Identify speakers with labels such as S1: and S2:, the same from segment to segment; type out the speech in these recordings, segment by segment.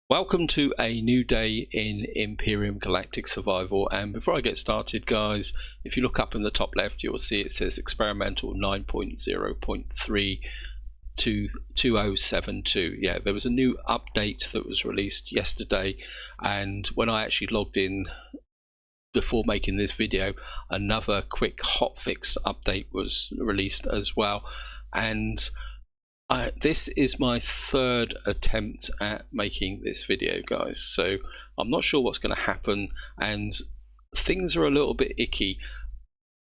S1: Welcome to a new day in Empyrion Galactic Survival, and before I get started guys, if you look up in the top left you'll see it says experimental 9.0.3 yeah, there was a new update that was released yesterday, and when I actually logged in before making this video, another quick hotfix update was released as well. And this is my third attempt at making this video guys, so I'm not sure what's going to happen, and things are a little bit icky,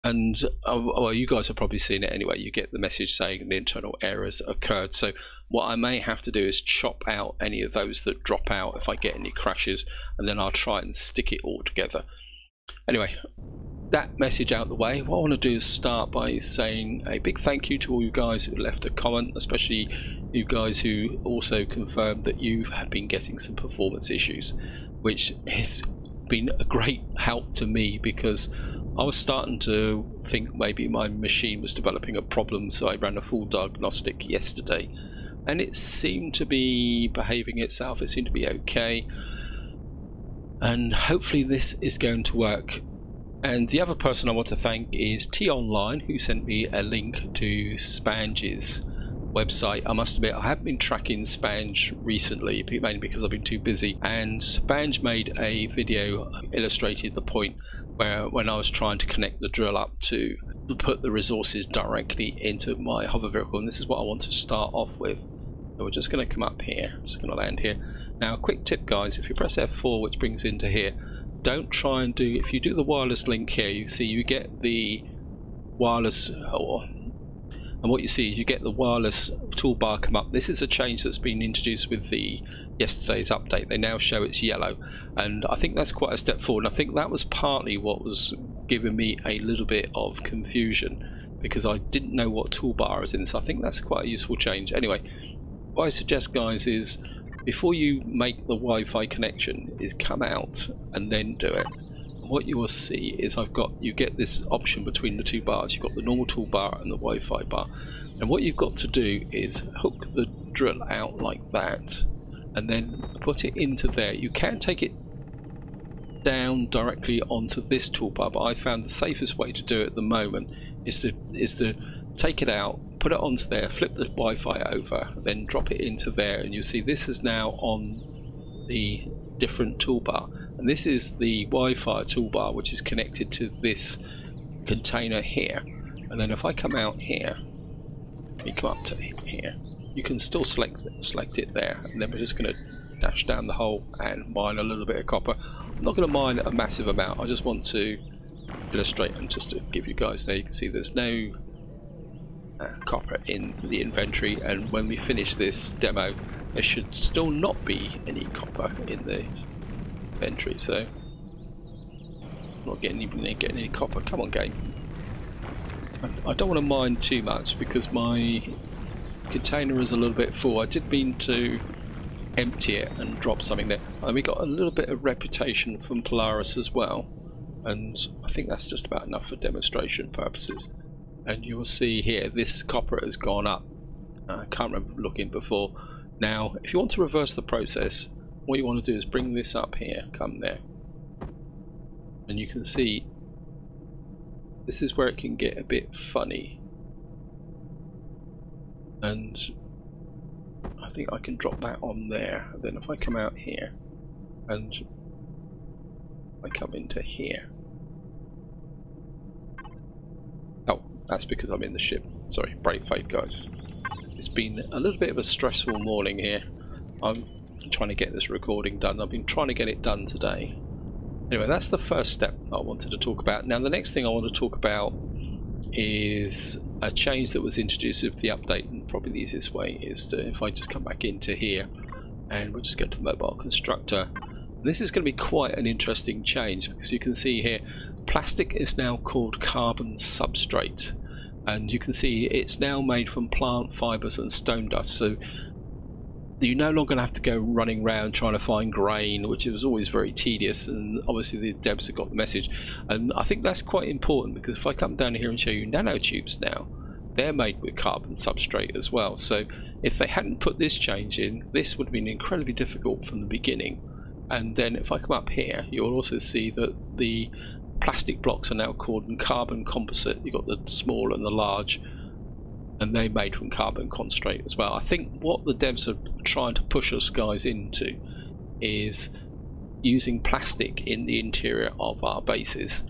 S1: and well, you guys have probably seen it anyway. You get the message saying the internal errors occurred, so what I may have to do is chop out any of those that drop out if I get any crashes, and then I'll try and stick it all together. Anyway, that message out the way, what I want to do is start by saying a big thank you to all you guys who left a comment, especially you guys who also confirmed that you have been getting some performance issues, which has been a great help to me, because I was starting to think maybe my machine was developing a problem, so I ran a full diagnostic yesterday and it seemed to be behaving itself. It seemed to be okay, and hopefully this is going to work. And the other person I want to thank is T Online, who sent me a link to Spange's website. I must admit, I haven't been tracking Spange recently, mainly because I've been too busy. And Spange made a video illustrated the point where when I was trying to connect the drill up to put the resources directly into my hover vehicle, and this is what I want to start off with. So we're just going to come up here. I'm just going to land here. Now, a quick tip, guys: if you press F4, which brings into here, don't try and do, if you do the wireless link here, you see you get the wireless, and what you see is you get the wireless toolbar come up. This is a change that's been introduced with the yesterday's update. They now show it's yellow, and I think that's quite a step forward. And I think that was partly what was giving me a little bit of confusion, because I didn't know what toolbar I was in. So I think that's quite a useful change. Anyway, what I suggest guys is, before you make the Wi-Fi connection, is come out and then do it. What you will see is you get this option between the two bars. You've got the normal toolbar and the Wi-Fi bar, and what you've got to do is hook the drill out like that and then put it into there. You can take it down directly onto this toolbar, but I found the safest way to do it at the moment is to take it out, put it onto there, flip the Wi-Fi over, then drop it into there, and you see this is now on the different toolbar, and this is the Wi-Fi toolbar which is connected to this container here. And then if I come out here, you come up to here, you can still select it there, and then we're just going to dash down the hole and mine a little bit of copper. I'm not going to mine a massive amount, I just want to illustrate, and just to give you guys, there you can see there's no copper in the inventory, and when we finish this demo there should still not be any copper in the inventory, so I'm not getting any copper. Come on game, I don't want to mine too much because my container is a little bit full. I did mean to empty it and drop something there, and we got a little bit of reputation from Polaris as well, and I think that's just about enough for demonstration purposes. And you will see here this copper has gone up. I can't remember looking before. Now if you want to reverse the process, what you want to do is bring this up here, come there, and you can see this is where it can get a bit funny, and I think I can drop that on there. And then if I come out here and I come into here, that's because I'm in the ship. Sorry, break fade guys. It's been a little bit of a stressful morning here. I'm trying to get this recording done. I've been trying to get it done today. Anyway, that's the first step I wanted to talk about. Now the next thing I want to talk about is a change that was introduced with the update, and probably the easiest way is to, if I just come back into here and we'll just go to the mobile constructor. This is going to be quite an interesting change, because you can see here plastic is now called carbon substrate, and you can see it's now made from plant fibers and stone dust, so you're no longer going to have to go running around trying to find grain, which was always very tedious, and obviously the devs have got the message. And I think that's quite important, because if I come down here and show you nanotubes now, they're made with carbon substrate as well. So if they hadn't put this change in, this would have been incredibly difficult from the beginning. And then if I come up here, you'll also see that the plastic blocks are now called carbon composite. You've got the small and the large, and they're made from carbon concentrate as well. I think what the devs are trying to push us guys into is using plastic in the interior of our bases,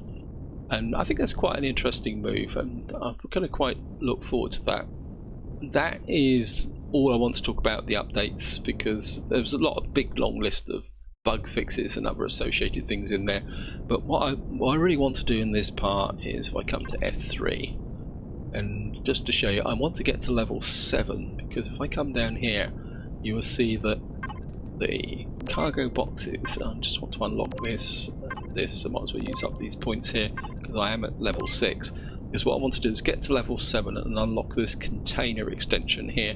S1: and I think that's quite an interesting move, and I'm going to quite look forward to that. That is all I want to talk about the updates, because there's a lot of big long list of bug fixes and other associated things in there. But what I really want to do in this part is, if I come to F3, and just to show you, I want to get to level 7, because if I come down here, you will see that the cargo boxes, I just want to unlock this, I might as well use up these points here, because I am at level 6, because what I want to do is get to level 7 and unlock this container extension here,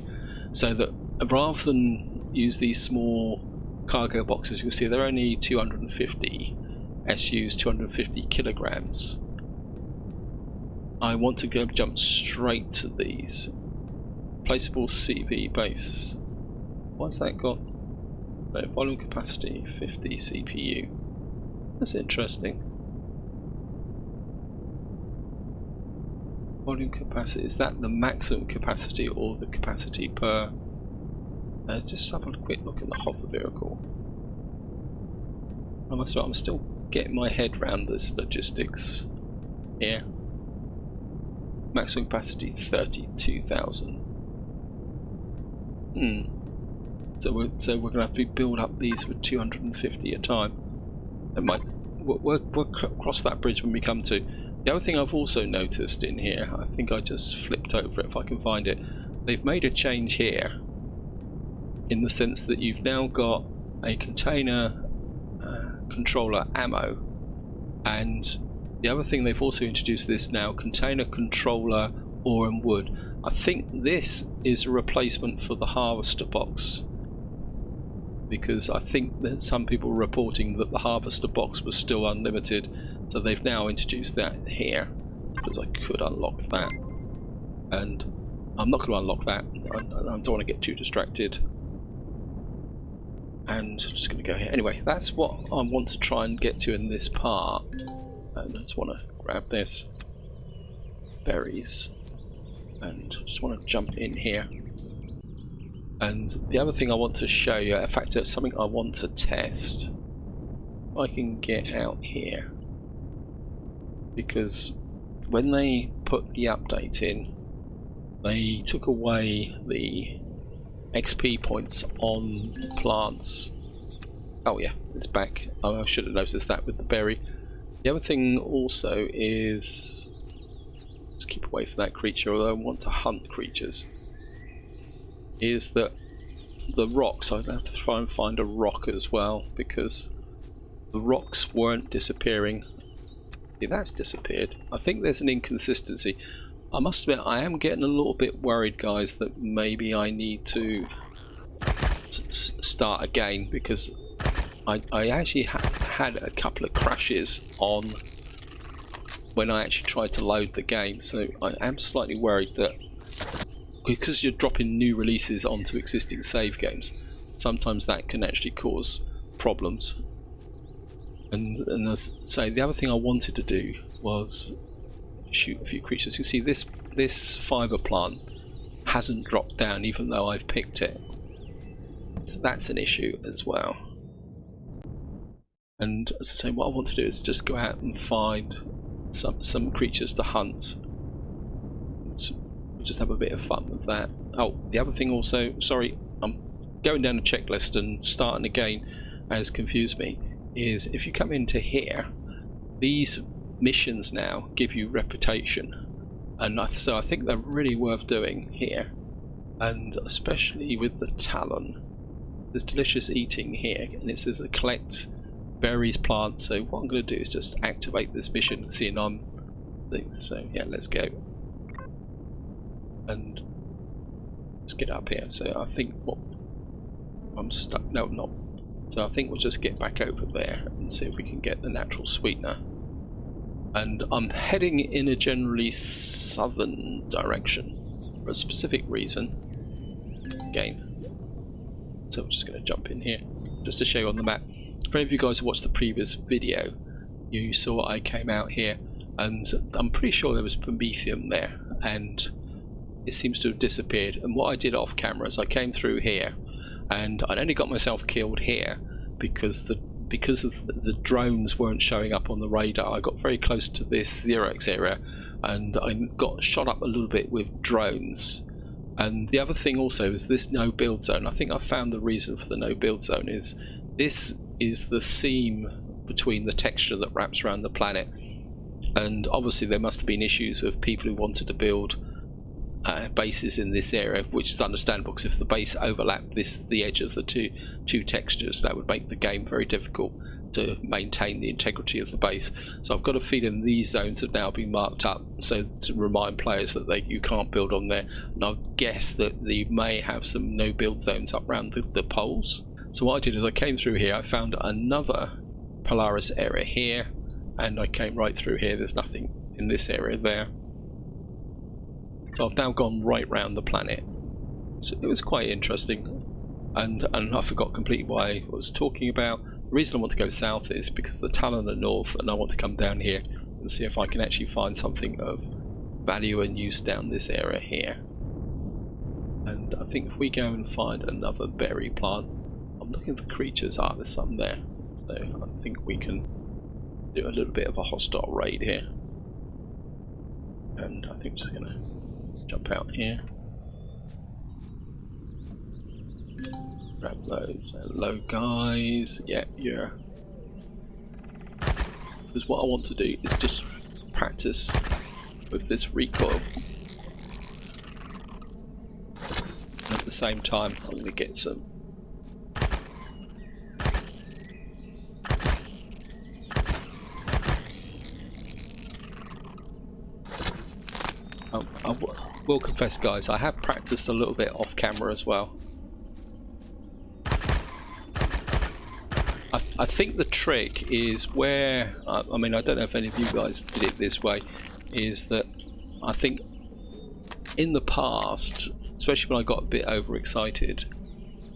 S1: so that rather than use these small cargo boxes, you can see they're only 250 SUs, 250 kilograms. I want to go jump straight to these placeable CV base. What's that got? No, volume capacity 50 CPU. That's interesting. Volume capacity, is that the maximum capacity or the capacity per? Just have a quick look at the hopper vehicle. I must admit, I'm still getting my head around this logistics here. Maximum capacity 32,000. So we're going to have to build up these with 250 a time. We'll cross that bridge when we come to. The other thing I've also noticed in here, I think I just flipped over it if I can find it. They've made a change here, in the sense that you've now got a container controller ammo, and the other thing they've also introduced this now, container controller ore and wood. I think this is a replacement for the harvester box, because I think that some people were reporting that the harvester box was still unlimited, so they've now introduced that here, because I could unlock that, and I'm not going to unlock that. I don't want to get too distracted. And I'm just going to go here. Anyway, that's what I want to try and get to in this part. And I just want to grab this berries and just want to jump in here. And the other thing I want to show you, in fact it's something I want to test. If I can get out here, because when they put the update in, they took away the XP points on plants. Oh yeah, it's back. Oh, I should have noticed that with the berry. The other thing also is, just keep away from that creature, although I want to hunt creatures, is that the rocks, I'd have to try and find a rock as well, because the rocks weren't disappearing. See, that's disappeared. I think there's an inconsistency. I must admit, I am getting a little bit worried, guys, that maybe I need to start again, because I actually had a couple of crashes on when I actually tried to load the game, so I am slightly worried that because you're dropping new releases onto existing save games, sometimes that can actually cause problems. And as I say, the other thing I wanted to do was shoot a few creatures. You see this fiber plant hasn't dropped down even though I've picked it. That's an issue as well. And as I say, what I want to do is just go out and find some creatures to hunt. Just have a bit of fun with that. Oh, the other thing also, sorry, I'm going down a checklist and starting again has confused me, is if you come into here, these missions now give you reputation, and so I think they're really worth doing here, and especially with the Talon. There's delicious eating here, and it says collect berries, plants. So what I'm going to do is just activate this mission, seeing I'm so yeah, let's go and let's get up here. So I think what I'm stuck. No, I'm not. So I think we'll just get back over there and see if we can get the natural sweetener. And I'm heading in a generally southern direction. for a specific reason. Again. So I'm just going to jump in here just to show you on the map. For any of you guys who watched the previous video, you saw I came out here, and I'm pretty sure there was promethium there, and it seems to have disappeared. And what I did off camera is I came through here, and I'd only got myself killed here because the drones weren't showing up on the radar. I got very close to this 0x area, and I got shot up a little bit with drones. And the other thing also is this no build zone. I think I found the reason for the no build zone is this is the seam between the texture that wraps around the planet, and obviously there must have been issues with people who wanted to build bases in this area, which is understandable because if the base overlapped the edge of the two textures, that would make the game very difficult to maintain the integrity of the base. So I've got a feeling these zones have now been marked up so to remind players that you can't build on there, and I guess that you may have some no build zones up around the poles. So what I did is I came through here, I found another Polaris area here, and I came right through here. There's nothing in this area there, so I've now gone right round the planet. So it was quite interesting, and I forgot completely what I was talking about. The reason I want to go south is because the Talon are north, and I want to come down here and see if I can actually find something of value and use down this area here. And I think if we go and find another berry plant, I'm looking for creatures. There's some there, so I think we can do a little bit of a hostile raid here. And I think I'm just going to jump out here. Grab those. Hello guys. Yeah. Because what I want to do is just practice with this recoil. And at the same time I'm going to get some I will confess guys, I have practiced a little bit off camera as well. I think the trick is where, I mean I don't know if any of you guys did it this way, is that I think in the past, especially when I got a bit overexcited,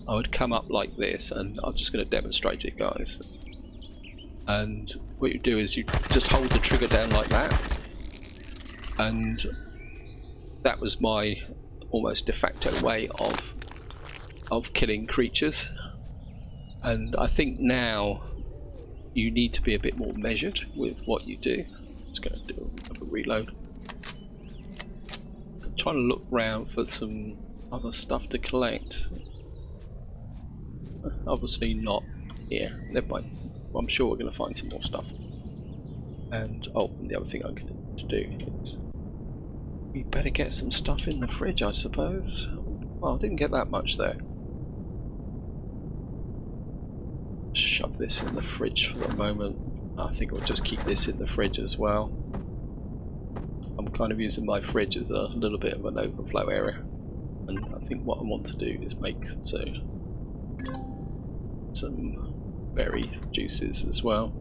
S1: I would come up like this, and I'm just going to demonstrate it guys. And what you do is you just hold the trigger down like that, and that was my almost de facto way of killing creatures. And I think now you need to be a bit more measured with what you do. Just going to do a reload. I'm trying to look around for some other stuff to collect. Obviously not here. Never mind. Well, I'm sure we're going to find some more stuff. And the other thing I'm going to do is we better get some stuff in the fridge, I suppose. Well, I didn't get that much there. Shove this in the fridge for the moment. I think I'll just keep this in the fridge as well. I'm kind of using my fridge as a little bit of an overflow area, and I think what I want to do is make some berry juices as well.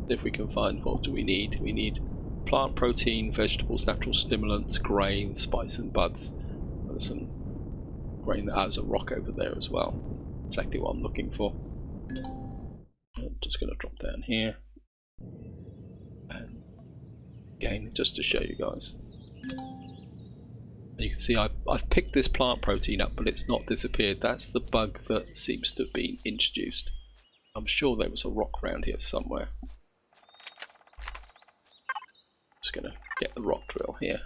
S1: If we can find, what do we need? We need plant protein, vegetables, natural stimulants, grain, spice and buds. There's some grain that has a rock over there as well. Exactly what I'm looking for. I'm just going to drop down here. And again, just to show you guys. And you can see I've picked this plant protein up, but it's not disappeared. That's the bug that seems to have been introduced. I'm sure there was a rock around here somewhere. Just going to get the rock drill here.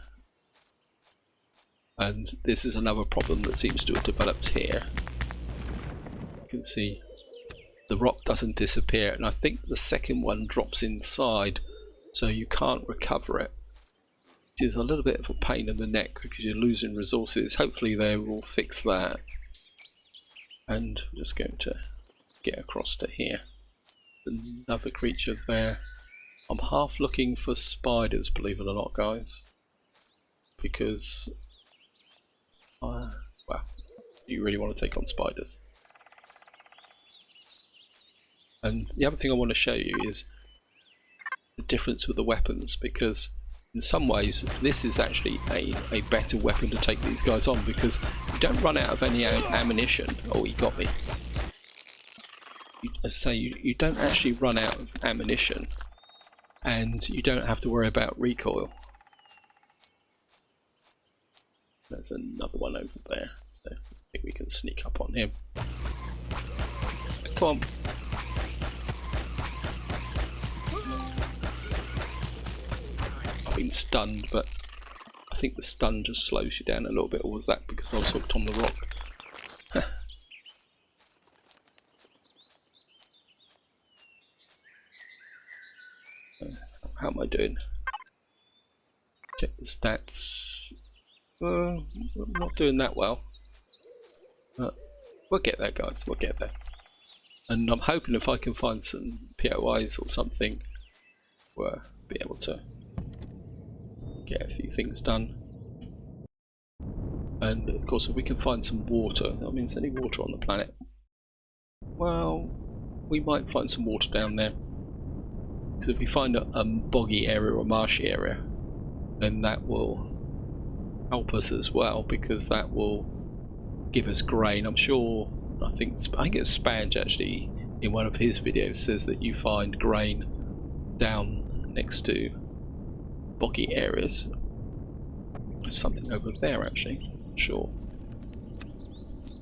S1: And this is another problem that seems to have developed here. You can see the rock doesn't disappear, and I think the second one drops inside, so you can't recover it. Which is a little bit of a pain in the neck because you're losing resources. Hopefully they will fix that. And I'm just going to get across to here. Another creature there. I'm half looking for spiders, believe it or not, guys. Because well, you really want to take on spiders. And the other thing I want to show you is the difference with the weapons, because in some ways this is actually a better weapon to take these guys on, because you don't run out of any ammunition. Oh, he got me. As I say, you don't actually run out of ammunition, and you don't have to worry about recoil. There's another one over there, so I think we can sneak up on him. Come on. I've been stunned, but I think the stun just slows you down a little bit, or was that because I was hooked on the rock? How am I doing? Check the stats. I'm not doing that well. We'll get there, guys. We'll get there. And I'm hoping if I can find some POIs or something, we'll be able to get a few things done. And of course, if we can find some water, that means any water on the planet. Well, we might find some water down there. Because if we find a boggy area or marshy area, then that will help us as well, because that will give us grain. I'm sure, I think it's Spange actually in one of his videos says that you find grain down next to boggy areas. There's something over there actually, sure.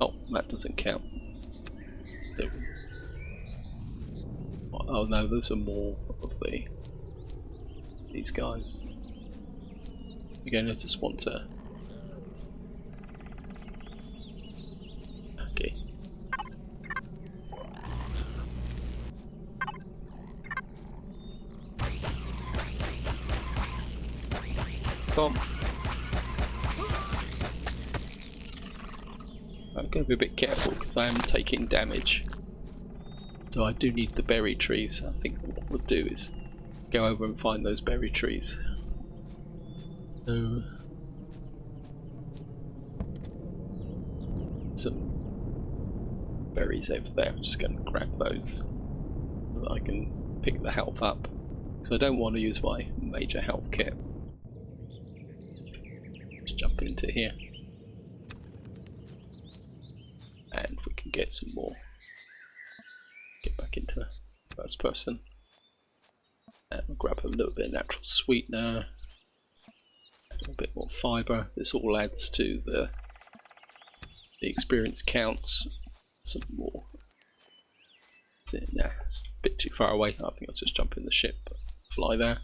S1: Oh, that doesn't count. Oh no, those are more of these guys. Again, I just want to. Okay. Come on. I'm going to be a bit careful because I am taking damage. So I do need the berry trees. I think what we'll do is go over and find those berry trees. So some berries over there. I'm just going to grab those so that I can pick the health up, because I don't want to use my major health kit. Let's jump into here and we can get some more. Get back into first person and we'll grab a little bit of natural sweetener, a little bit more fibre. This all adds to the experience counts. Some more. That's it. Nah, it's a bit too far away. I think I'll just jump in the ship, fly there.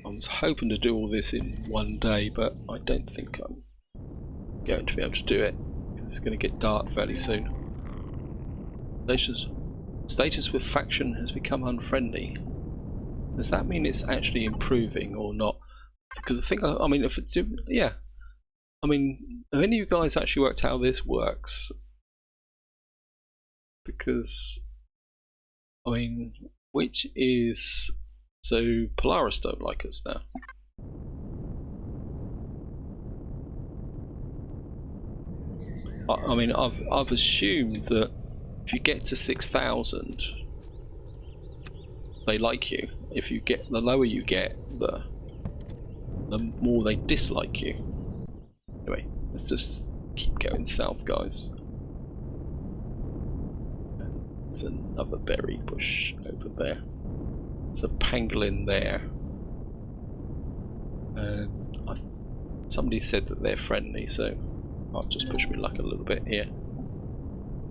S1: I was hoping to do all this in one day, but I don't think I'm going to be able to do it. It's going to get dark fairly soon. Status with faction has become unfriendly. Does that mean it's actually improving or not? Because I think, I mean, if it did, yeah. I mean, have any of you guys actually worked out how this works? Because, I mean, which is, so Polaris don't like us now. I mean, I've assumed that if you get to 6,000, they like you. If you get, the lower you get, the more they dislike you. Anyway, let's just keep going south, guys. There's another berry bush over there. There's a pangolin there. Somebody said that they're friendly, so I'll just push my luck a little bit here.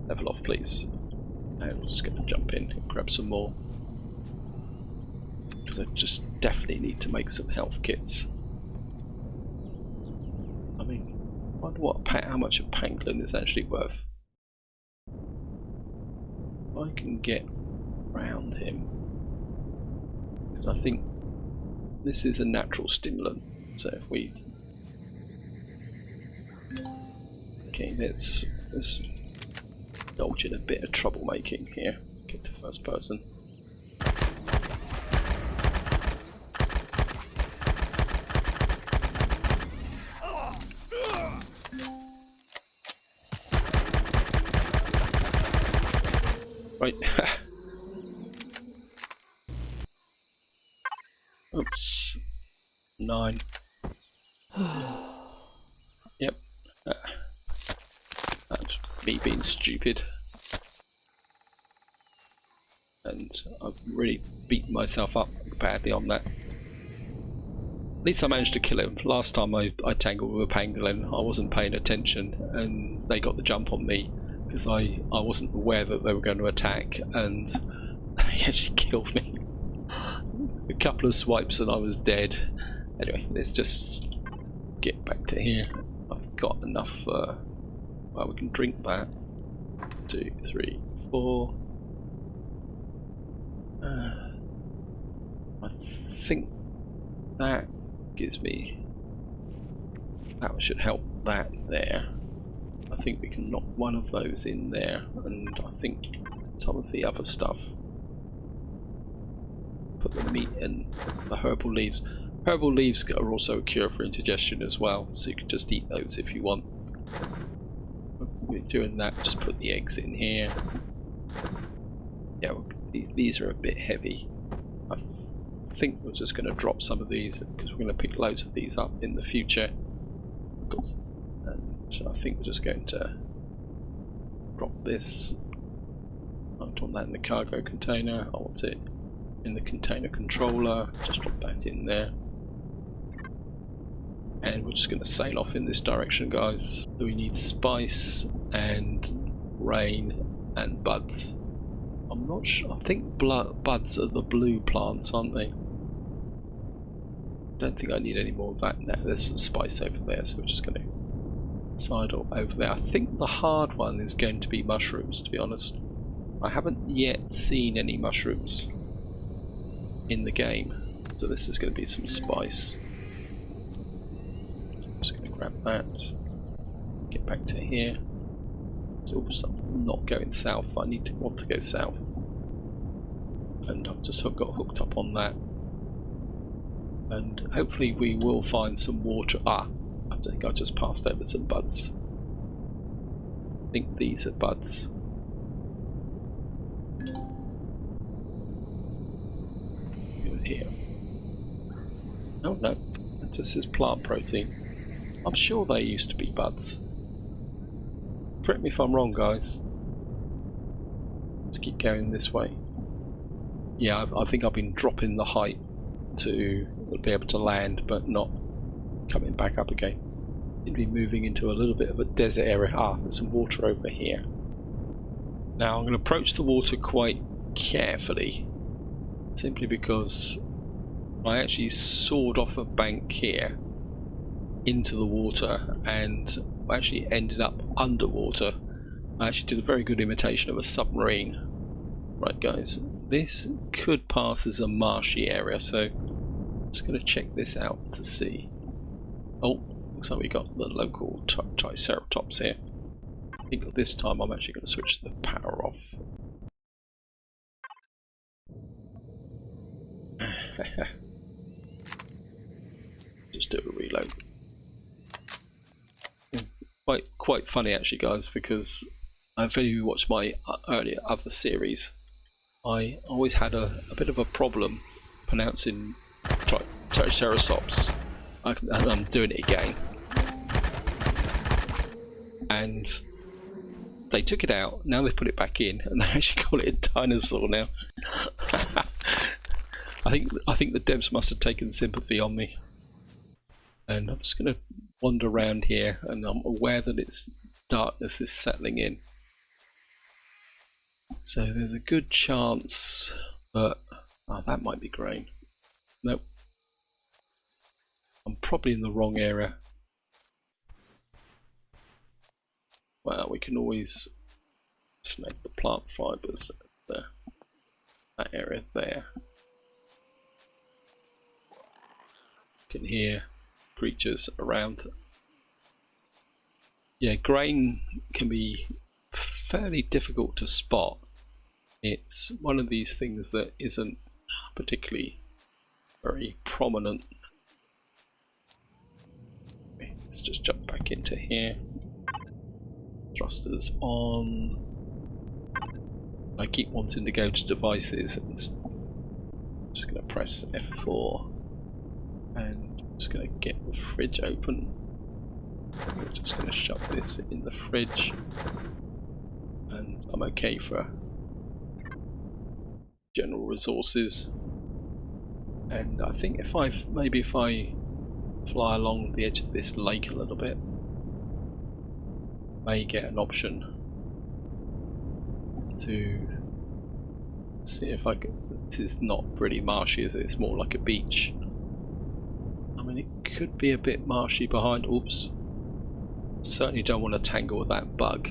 S1: Level off, please. And we're just going to jump in and grab some more. Because I just definitely need to make some health kits. I mean, I wonder how much a pangolin is actually worth. If I can get around him. Because I think this is a natural stimulant. So if we... Okay, let's indulge in a bit of troublemaking here. Get to first person. Right. 9. Yep. That's me being stupid. And I've really beaten myself up badly on that. At least I managed to kill him. Last time I tangled with a pangolin, I wasn't paying attention and they got the jump on me because I wasn't aware that they were going to attack, and he actually killed me. A couple of swipes and I was dead. Anyway, let's just get back to here. I've got enough, well, we can drink that. 2, 3, 4. I think that gives me, that should help that there. I think we can knock one of those in there, and I think some of the other stuff. Put the meat and the herbal leaves. Herbal leaves are also a cure for indigestion as well, so you can just eat those if you want. We're doing that, just put the eggs in here. Yeah, these are a bit heavy. I think we're just going to drop some of these because we're going to pick loads of these up in the future. And so I think we're just going to drop this. I don't want that in the cargo container. I want it in the container controller. Just drop that in there. And we're just going to sail off in this direction, guys. So we need spice and rain and buds. I'm not sure. I think buds are the blue plants, aren't they? Don't think I need any more of that now. There's some spice over there, so we're just going to sidle over there. I think the hard one is going to be mushrooms, to be honest. I haven't yet seen any mushrooms in the game, so this is going to be some spice. I'm just going to grab that. Get back to here. Oops, I'm not going south. I want to go south, and I've just got hooked up on that. And hopefully we will find some water. I think I just passed over some buds. I think these are buds. Here. Oh no, that just says plant protein. I'm sure they used to be buds. Correct me if I'm wrong, guys. Let's keep going this way. Yeah, I think I've been dropping the height to be able to land, but not coming back up again. It'd be moving into a little bit of a desert area. There's some water over here. Now I'm going to approach the water quite carefully, simply because I actually soared off a bank here into the water and actually ended up underwater. I actually did a very good imitation of a submarine. Right guys, this could pass as a marshy area, so I'm just going to check this out to see. Oh, looks like we got the local Triceratops here. I think this time I'm actually going to switch the power off. Just do a reload. Quite funny actually, guys, because if any of you watched my earlier other series, I always had a bit of a problem pronouncing Triceratops. I'm doing it again, and they took it out. Now they put it back in, and they actually call it a dinosaur now. I think the devs must have taken sympathy on me. And I'm just going to wander around here, and I'm aware that it's darkness is settling in. So there's a good chance that that might be grain. Nope. I'm probably in the wrong area. Well, we can always snag the plant fibres there. That area there. You can hear creatures around. Yeah, grain can be fairly difficult to spot. It's one of these things that isn't particularly very prominent. Let's just jump back into here. Thrusters on. I keep wanting to go to devices. I'm just going to press F4 and Just going to get the fridge open. We're just going to shove this in the fridge, and I'm okay for general resources. And I think if I fly along the edge of this lake a little bit, may get an option to see if I can. This is not pretty marshy, is it? It's more like a beach. I mean, it could be a bit marshy behind. Oops. Certainly don't want to tangle with that bug,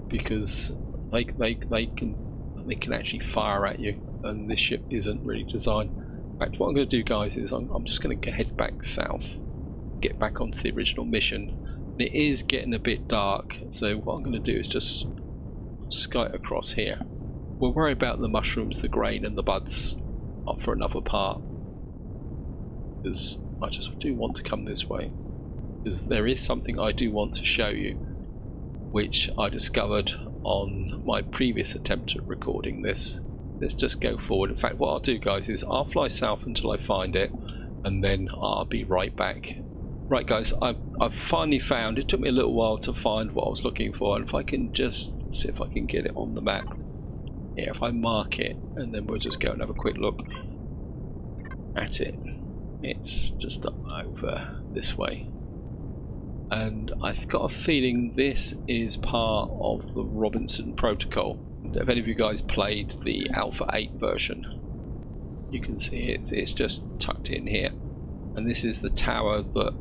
S1: because they can actually fire at you, and this ship isn't really designed. In fact, what I'm going to do, guys, is I'm just going to head back south, get back onto the original mission. It is getting a bit dark, so what I'm going to do is just skite across here. We'll worry about the mushrooms, the grain and the buds up for another part, because I just do want to come this way, because there is something I do want to show you, which I discovered on my previous attempt at recording this. Let's just go forward. In fact, what I'll do, guys, is I'll fly south until I find it, and then I'll be right back. Right, guys, I've finally found, it took me a little while to find what I was looking for, and if I can just see if I can get it on the map. Yeah, if I mark it, and then we'll just go and have a quick look at it. It's just up over this way. And I've got a feeling this is part of the Robinson Protocol. If any of you guys played the Alpha 8 version, you can see it's just tucked in here. And this is the tower that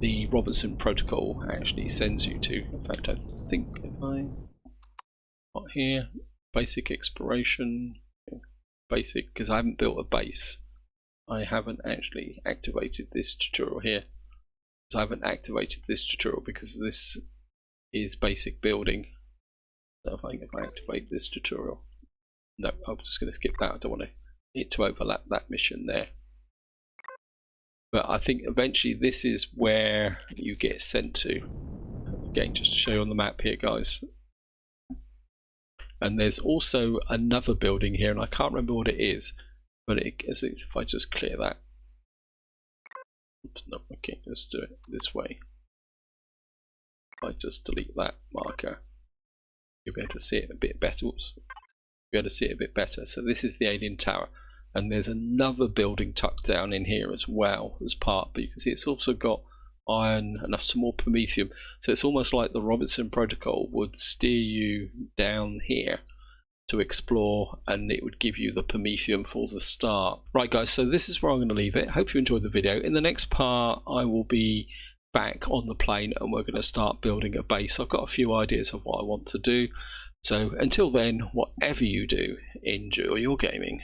S1: the Robinson Protocol actually sends you to. In fact, I think if I got here, basic exploration, basic, because I haven't built a base. I haven't actually activated this tutorial here. So I haven't activated this tutorial because this is basic building. So if I activate this tutorial, no, I'm just going to skip that. I don't want it to overlap that mission there. But I think eventually this is where you get sent to. Again, just to show you on the map here, guys. And there's also another building here, and I can't remember what it is. But if I just clear that. Oops, no, okay, let's do it this way. If I just delete that marker, you'll be able to see it a bit better. Oops. You'll be able to see it a bit better. So this is the alien tower. And there's another building tucked down in here as well as part, but you can see it's also got iron and some more promethium. So it's almost like the Robinson Protocol would steer you down here to explore, and it would give you the promethium for the start. Right, guys, so this is where I'm going to leave it. Hope you enjoyed the video. In the next part, I will be back on the plane and we're going to start building a base. I've got a few ideas of what I want to do. So until then, whatever you do, enjoy your gaming.